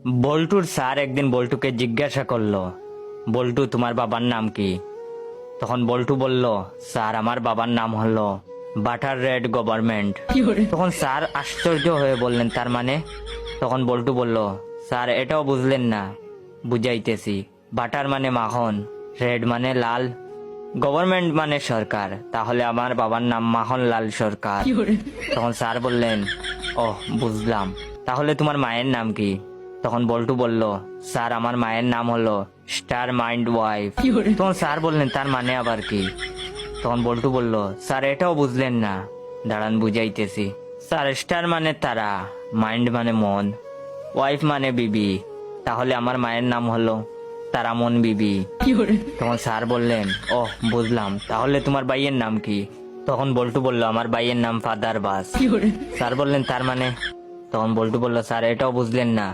বল্টুর স্যার একদিন বল্টুকে জিজ্ঞাসা করলো, বল্টু তোমার বাবার নাম কি? তখন বল্টু বলল, স্যার আমার বাবার নাম হলো বাটার রেড গভর্নমেন্ট। তখন স্যার আশ্চর্য হয়ে বললেন, তার মানে? তখন বল্টু বলল, স্যার এটাও বুঝলেন না? বুঝাইতেছি। বাটার মানে মাখন, রেড মানে লাল, গভর্নমেন্ট মানে সরকার, তাহলে আমার বাবার নাম মাখন লাল সরকার। তখন স্যার বললেন, ওহ বুঝলাম, তাহলে তোমার মায়ের নাম কি? তখন বল্টু বলল, স্যার আমার মায়ের নাম হলো স্টার মাইন্ড ওয়াইফ। তখন স্যার বললেন, তার মানে আবার কি? তখন বল্টু বলল, স্যার এটাও বুঝলেন না? দাঁড়ান বুঝাইতেছি। স্যার স্টার মানে তারা, মাইন্ড মানে মন, ওয়াইফ মানে বিবি, তাহলে আমার মায়ের নাম হলো তারামন বিবি। তখন স্যার বললেন, ওহ বুঝলাম, তাহলে তোমার ভাইয়ের নাম কি? তখন বল্টু বলল, আমার ভাইয়ের নাম ফাদার বাস। স্যার বললেন, তার মানে? তখন বল্টু বলল, স্যার এটাও বুঝলেন না?